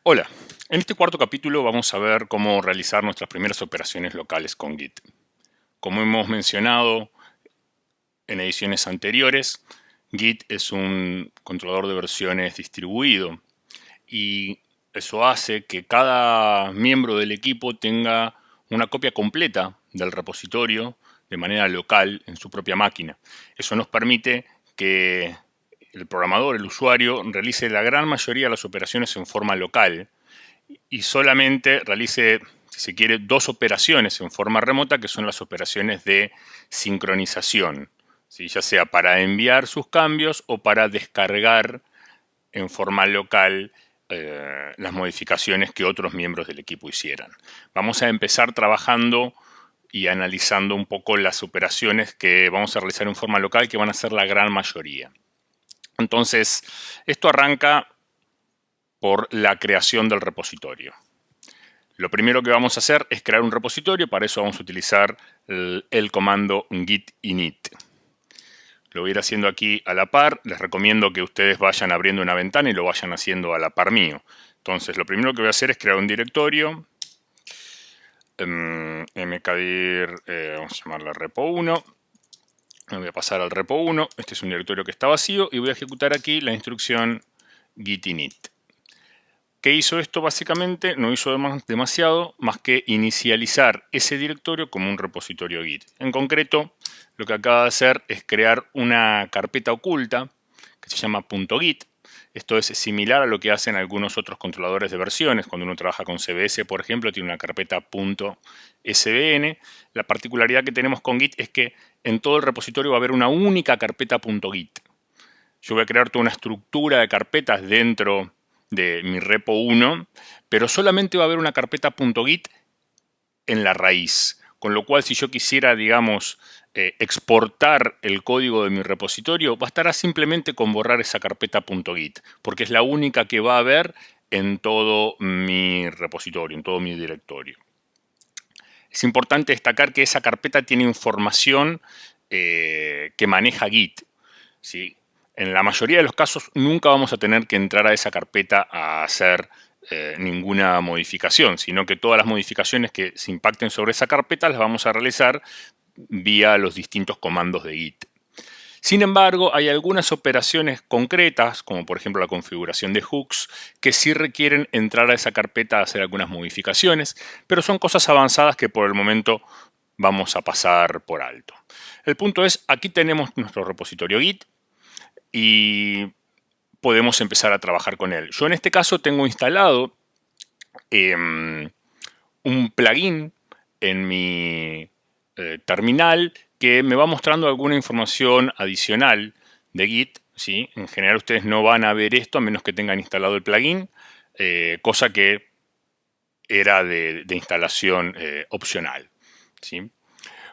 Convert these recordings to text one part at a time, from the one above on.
Hola, en este cuarto capítulo vamos a ver cómo realizar nuestras primeras operaciones locales con Git. Como hemos mencionado en ediciones anteriores, Git es un controlador de versiones distribuido y eso hace que cada miembro del equipo tenga una copia completa del repositorio de manera local en su propia máquina. Eso nos permite que el programador, el usuario, realice la gran mayoría de las operaciones en forma local y solamente realice, si se quiere, dos operaciones en forma remota, que son las operaciones de sincronización, ¿sí? Ya sea para enviar sus cambios o para descargar en forma local las modificaciones que otros miembros del equipo hicieran. Vamos a empezar trabajando y analizando un poco las operaciones que vamos a realizar en forma local, que van a ser la gran mayoría. Entonces, esto arranca por la creación del repositorio. Lo primero que vamos a hacer es crear un repositorio. Para eso vamos a utilizar el comando git init. Lo voy a ir haciendo aquí a la par. Les recomiendo que ustedes vayan abriendo una ventana y lo vayan haciendo a la par mío. Entonces, lo primero que voy a hacer es crear un directorio. mkdir, vamos a llamarle repo 1. Me voy a pasar al repo 1. Este es un directorio que está vacío y voy a ejecutar aquí la instrucción git init. ¿Qué hizo esto? Básicamente no hizo demasiado más que inicializar ese directorio como un repositorio Git. En concreto, lo que acaba de hacer es crear una carpeta oculta que se llama .git. Esto es similar a lo que hacen algunos otros controladores de versiones. Cuando uno trabaja con CBS, por ejemplo, tiene una carpeta .sbn. La particularidad que tenemos con Git es que en todo el repositorio va a haber una única carpeta .git. Yo voy a crear toda una estructura de carpetas dentro de mi repo 1, pero solamente va a haber una carpeta .git en la raíz. Con lo cual, si yo quisiera, digamos, exportar el código de mi repositorio, bastará simplemente con borrar esa carpeta .git, porque es la única que va a haber en todo mi repositorio, en todo mi directorio. Es importante destacar que esa carpeta tiene información que maneja Git, ¿sí? En la mayoría de los casos nunca vamos a tener que entrar a esa carpeta a hacer ninguna modificación, sino que todas las modificaciones que se impacten sobre esa carpeta las vamos a realizar vía los distintos comandos de Git. Sin embargo, hay algunas operaciones concretas, como por ejemplo la configuración de hooks, que sí requieren entrar a esa carpeta a hacer algunas modificaciones, pero son cosas avanzadas que por el momento vamos a pasar por alto. El punto es, aquí tenemos nuestro repositorio Git y podemos empezar a trabajar con él. Yo en este caso tengo instalado un plugin en mi terminal que me va mostrando alguna información adicional de Git, ¿sí? En general ustedes no van a ver esto a menos que tengan instalado el plugin, cosa que era de instalación opcional, ¿sí?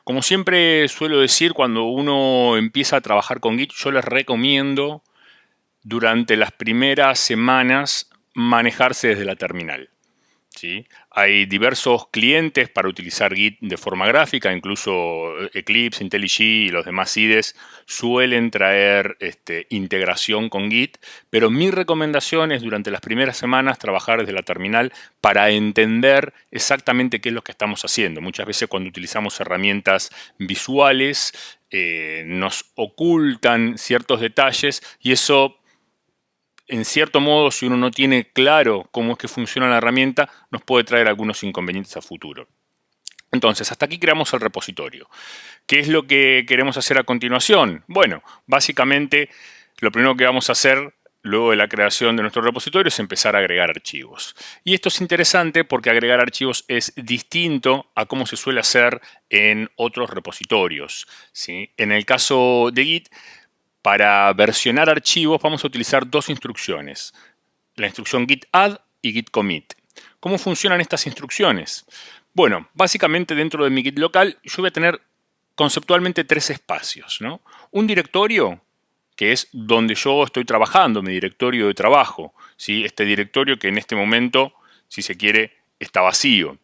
Como siempre suelo decir, cuando uno empieza a trabajar con Git, yo les recomiendo durante las primeras semanas manejarse desde la terminal, ¿sí? Hay diversos clientes para utilizar Git de forma gráfica, incluso Eclipse, IntelliJ y los demás IDEs suelen traer integración con Git, pero mi recomendación es durante las primeras semanas trabajar desde la terminal para entender exactamente qué es lo que estamos haciendo. Muchas veces cuando utilizamos herramientas visuales nos ocultan ciertos detalles y eso, en cierto modo, si uno no tiene claro cómo es que funciona la herramienta, nos puede traer algunos inconvenientes a futuro. Entonces, hasta aquí creamos el repositorio. ¿Qué es lo que queremos hacer a continuación? Bueno, básicamente lo primero que vamos a hacer luego de la creación de nuestro repositorio es empezar a agregar archivos. Y esto es interesante porque agregar archivos es distinto a cómo se suele hacer en otros repositorios, ¿sí? En el caso de Git, para versionar archivos vamos a utilizar dos instrucciones, la instrucción git add y git commit. ¿Cómo funcionan estas instrucciones? Bueno, básicamente dentro de mi Git local yo voy a tener conceptualmente tres espacios, ¿no? Un directorio, que es donde yo estoy trabajando, mi directorio de trabajo, ¿sí? Este directorio que en este momento, si se quiere, está vacío.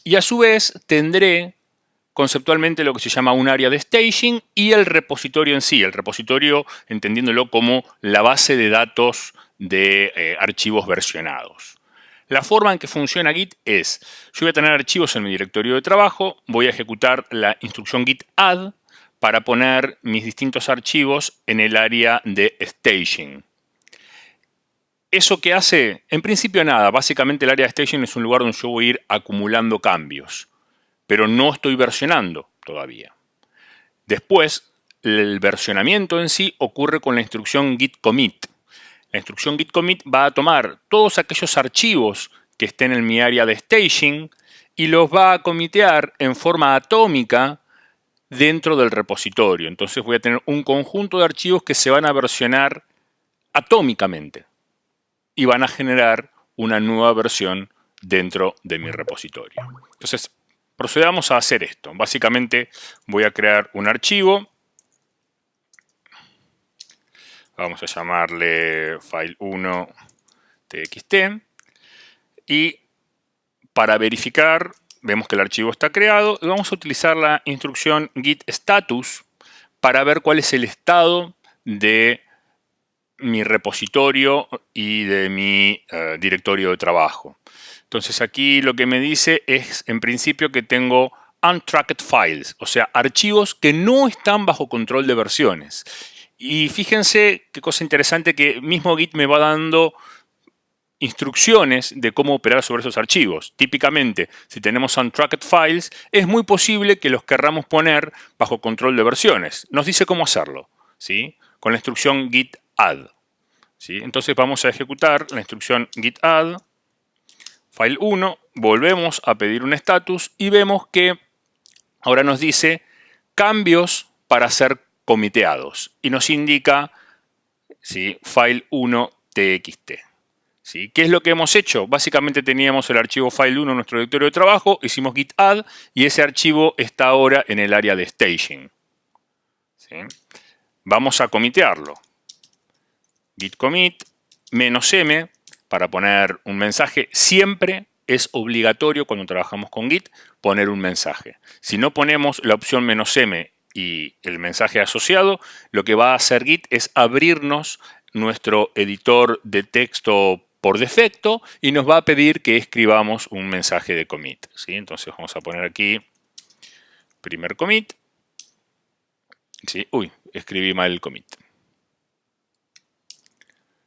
Y a su vez tendré conceptualmente lo que se llama un área de staging y el repositorio en sí. El repositorio entendiéndolo como la base de datos de archivos versionados. La forma en que funciona Git es, yo voy a tener archivos en mi directorio de trabajo, voy a ejecutar la instrucción git add para poner mis distintos archivos en el área de staging. ¿Eso qué hace? En principio nada, básicamente el área de staging es un lugar donde yo voy a ir acumulando cambios, pero no estoy versionando todavía. Después, el versionamiento en sí ocurre con la instrucción git commit. La instrucción git commit va a tomar todos aquellos archivos que estén en mi área de staging y los va a comitear en forma atómica dentro del repositorio. Entonces voy a tener un conjunto de archivos que se van a versionar atómicamente y van a generar una nueva versión dentro de mi repositorio. Entonces, procedamos a hacer esto. Básicamente voy a crear un archivo. Vamos a llamarle file1 txt. Y para verificar, vemos que el archivo está creado. Y vamos a utilizar la instrucción git status para ver cuál es el estado de mi repositorio y de mi directorio de trabajo. Entonces aquí lo que me dice es en principio que tengo untracked files, o sea, archivos que no están bajo control de versiones. Y fíjense qué cosa interesante que mismo Git me va dando instrucciones de cómo operar sobre esos archivos. Típicamente, si tenemos untracked files, es muy posible que los querramos poner bajo control de versiones. Nos dice cómo hacerlo, ¿sí? Con la instrucción git add. ¿Sí? Entonces vamos a ejecutar la instrucción git add, file1, volvemos a pedir un status y vemos que ahora nos dice cambios para ser comiteados y nos indica, ¿sí?, file1 txt. ¿Sí? ¿Qué es lo que hemos hecho? Básicamente teníamos el archivo file1 en nuestro directorio de trabajo, hicimos git add y ese archivo está ahora en el área de staging. ¿Sí? Vamos a comitearlo. Git commit -m para poner un mensaje. Siempre es obligatorio cuando trabajamos con Git poner un mensaje. Si no ponemos la opción -m y el mensaje asociado, lo que va a hacer Git es abrirnos nuestro editor de texto por defecto y nos va a pedir que escribamos un mensaje de commit. ¿Sí? Entonces vamos a poner aquí primer commit. ¿Sí? Uy, escribí mal el commit.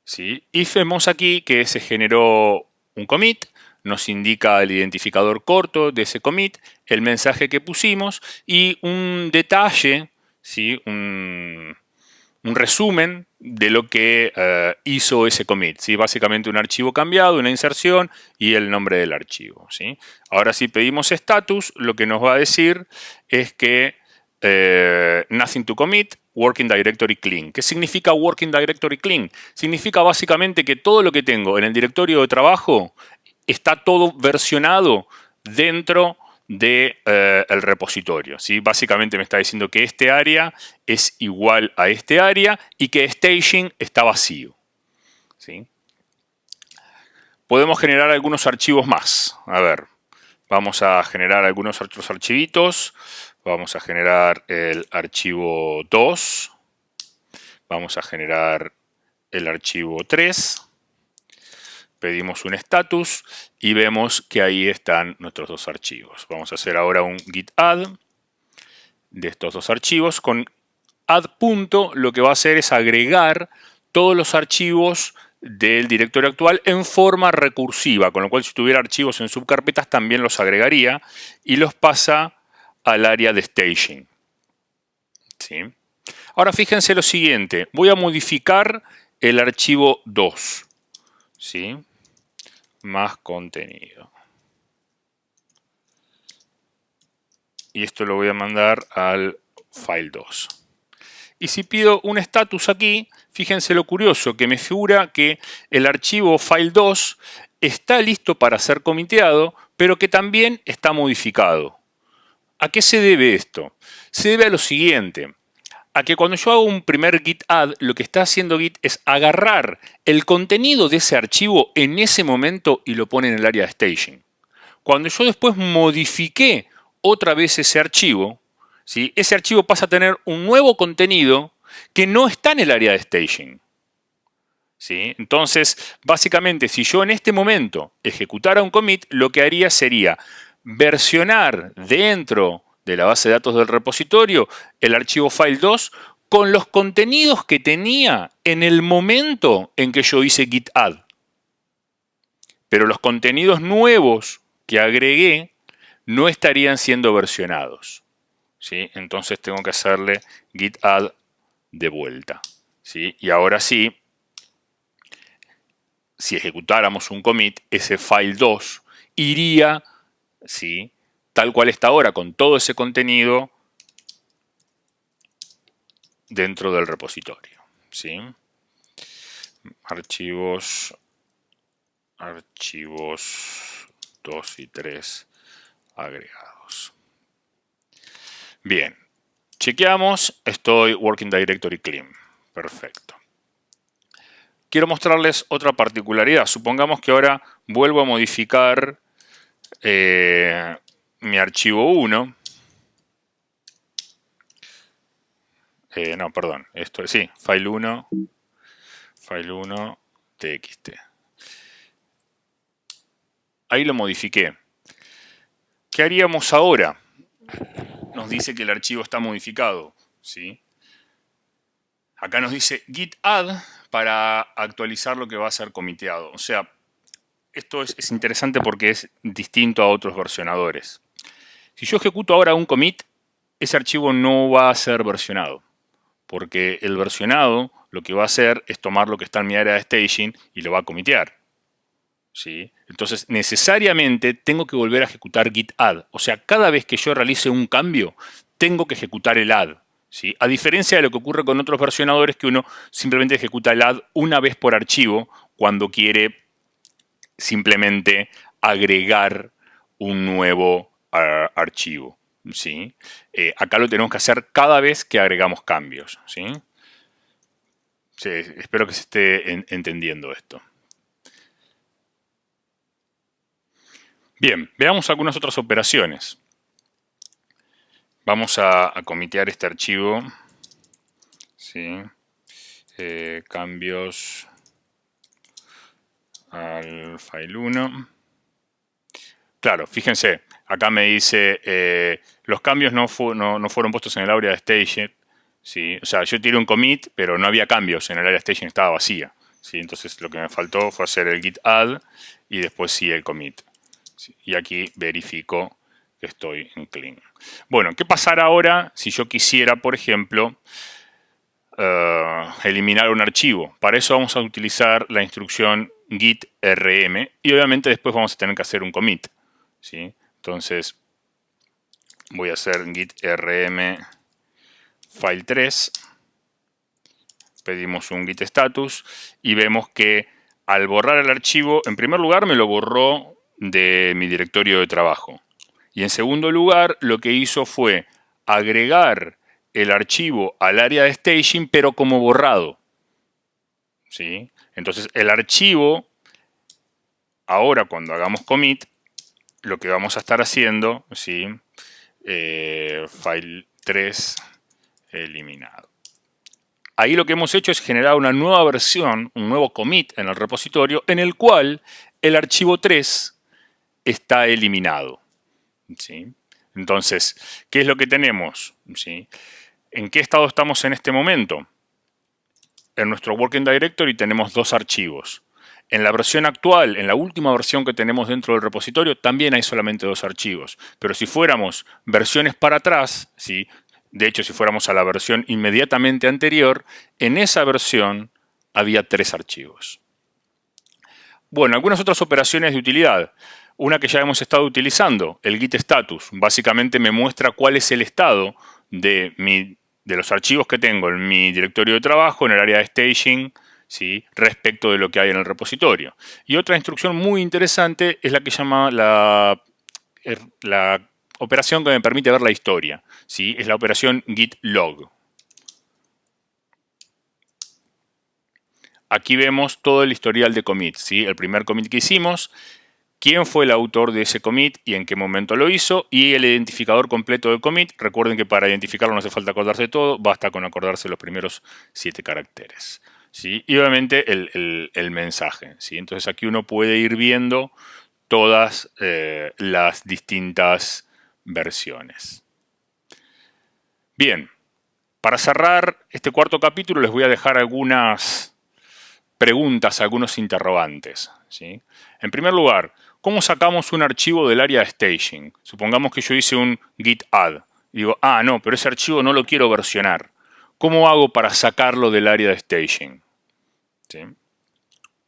¿Sí? Y vemos aquí que se generó un commit, nos indica el identificador corto de ese commit, el mensaje que pusimos y un detalle, ¿sí?, un resumen de lo que hizo ese commit. ¿Sí? Básicamente un archivo cambiado, una inserción y el nombre del archivo. ¿Sí? Ahora si pedimos status, lo que nos va a decir es que nothing to commit, working directory clean. ¿Qué significa working directory clean? Significa básicamente que todo lo que tengo en el directorio de trabajo está todo versionado dentro del repositorio. ¿Sí? Básicamente me está diciendo que este área es igual a este área y que staging está vacío. ¿Sí? Podemos generar algunos archivos más. A ver, vamos a generar algunos otros archivitos. Vamos a generar el archivo 2. Vamos a generar el archivo 3. Pedimos un status y vemos que ahí están nuestros dos archivos. Vamos a hacer ahora un git add de estos dos archivos. Con add punto lo que va a hacer es agregar todos los archivos del directorio actual en forma recursiva, con lo cual si tuviera archivos en subcarpetas también los agregaría y los pasa al área de staging. ¿Sí? Ahora fíjense lo siguiente, voy a modificar el archivo 2. ¿Sí? Más contenido. Y esto lo voy a mandar al file 2. Y si pido un status aquí, fíjense lo curioso, que me figura que el archivo file 2 está listo para ser comiteado, pero que también está modificado. ¿A qué se debe esto? Se debe a lo siguiente, a que cuando yo hago un primer git add, lo que está haciendo Git es agarrar el contenido de ese archivo en ese momento y lo pone en el área de staging. Cuando yo después modifiqué otra vez ese archivo, ¿sí?, ese archivo pasa a tener un nuevo contenido que no está en el área de staging. ¿sí? Entonces, básicamente, si yo en este momento ejecutara un commit, lo que haría sería versionar dentro de la base de datos del repositorio el archivo file2 con los contenidos que tenía en el momento en que yo hice git add. Pero los contenidos nuevos que agregué no estarían siendo versionados, ¿sí? Entonces tengo que hacerle git add de vuelta, ¿sí? Y ahora sí, si ejecutáramos un commit, ese file2 iría, ¿sí?, tal cual está ahora, con todo ese contenido dentro del repositorio, ¿sí? Archivos 2 y 3 agregados. Bien, chequeamos, estoy Working Directory Clean. Perfecto. Quiero mostrarles otra particularidad. Supongamos que ahora vuelvo a modificar mi archivo 1. No, perdón. Esto sí, file 1 txt. Ahí lo modifiqué. ¿Qué haríamos ahora? Nos dice que el archivo está modificado, ¿sí? Acá nos dice git add para actualizar lo que va a ser comiteado. O sea, esto es interesante porque es distinto a otros versionadores. Si yo ejecuto ahora un commit, ese archivo no va a ser versionado, porque el versionado lo que va a hacer es tomar lo que está en mi área de staging y lo va a comitear, ¿sí? Entonces, necesariamente tengo que volver a ejecutar git add. O sea, cada vez que yo realice un cambio, tengo que ejecutar el add, ¿sí? A diferencia de lo que ocurre con otros versionadores, que uno simplemente ejecuta el add una vez por archivo cuando quiere simplemente agregar un nuevo archivo, ¿sí? Acá lo tenemos que hacer cada vez que agregamos cambios, ¿sí? Sí, espero que se esté entendiendo esto. Bien, veamos algunas otras operaciones. Vamos a comitear este archivo, ¿sí? Cambios al file 1. Claro, fíjense, acá me dice, los cambios no fueron puestos en el área de staging, ¿sí? O sea, yo tiré un commit, pero no había cambios en el área de staging, estaba vacía, ¿sí? Entonces lo que me faltó fue hacer el git add y después sí el commit, ¿sí? Y aquí verifico que estoy en clean. Bueno, ¿qué pasará ahora si yo quisiera, por ejemplo, eliminar un archivo? Para eso vamos a utilizar la instrucción git rm y obviamente después vamos a tener que hacer un commit, ¿sí? Entonces voy a hacer git rm file 3, pedimos un git status y vemos que al borrar el archivo, en primer lugar me lo borró de mi directorio de trabajo y en segundo lugar lo que hizo fue agregar el archivo al área de staging pero como borrado, ¿sí? Entonces el archivo, ahora cuando hagamos commit, lo que vamos a estar haciendo, ¿sí? File 3 eliminado. Ahí lo que hemos hecho es generar una nueva versión, un nuevo commit en el repositorio, en el cual el archivo 3 está eliminado, ¿sí? Entonces, ¿qué es lo que tenemos? ¿Sí? ¿En qué estado estamos en este momento? En nuestro Working Directory tenemos dos archivos. En la versión actual, en la última versión que tenemos dentro del repositorio, también hay solamente dos archivos. Pero si fuéramos versiones para atrás, ¿sí? De hecho, si fuéramos a la versión inmediatamente anterior, en esa versión había 3 archivos. Bueno, algunas otras operaciones de utilidad. Una que ya hemos estado utilizando, el git status. Básicamente me muestra cuál es el estado de los archivos que tengo en mi directorio de trabajo, en el área de staging, ¿sí? Respecto de lo que hay en el repositorio. Y otra instrucción muy interesante es la que llama la operación que me permite ver la historia, ¿sí? Es la operación git log. Aquí vemos todo el historial de commits, ¿sí? El primer commit que hicimos, quién fue el autor de ese commit y en qué momento lo hizo, y el identificador completo del commit. Recuerden que para identificarlo no hace falta acordarse de todo, basta con acordarse los primeros 7 caracteres. ¿sí? Y obviamente el mensaje, ¿sí? Entonces aquí uno puede ir viendo todas las distintas versiones. Bien, para cerrar este cuarto capítulo les voy a dejar algunas preguntas, algunos interrogantes, ¿sí? En primer lugar, ¿cómo sacamos un archivo del área de staging? Supongamos que yo hice un git add. Y digo, no, pero ese archivo no lo quiero versionar. ¿Cómo hago para sacarlo del área de staging? ¿Sí?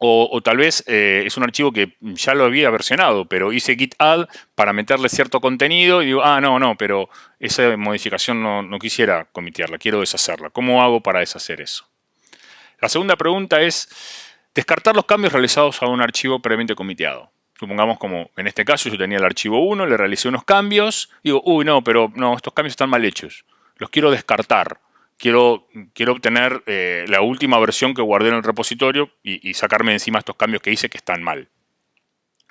O tal vez es un archivo que ya lo había versionado, pero hice git add para meterle cierto contenido y digo, no, pero esa modificación no quisiera comitearla, quiero deshacerla. ¿Cómo hago para deshacer eso? La segunda pregunta es descartar los cambios realizados a un archivo previamente comiteado. Supongamos como en este caso yo tenía el archivo 1, le realicé unos cambios, digo, pero estos cambios están mal hechos, los quiero descartar. Quiero obtener la última versión que guardé en el repositorio y sacarme de encima estos cambios que hice que están mal.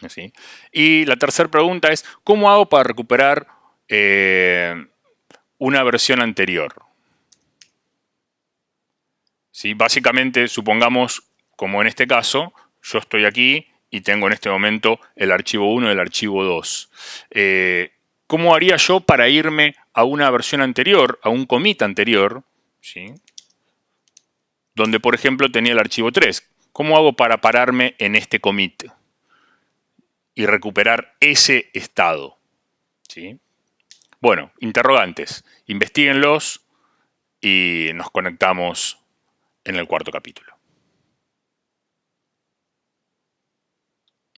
¿Sí? Y la tercera pregunta es, ¿cómo hago para recuperar una versión anterior? ¿Sí? Básicamente, supongamos, como en este caso, yo estoy aquí y tengo en este momento el archivo 1 y el archivo 2. ¿Cómo haría yo para irme a una versión anterior, a un commit anterior? ¿Sí? Donde, por ejemplo, tenía el archivo 3. ¿Cómo hago para pararme en este commit y recuperar ese estado? ¿Sí? Bueno, interrogantes. Investíguenlos y nos conectamos en el cuarto capítulo.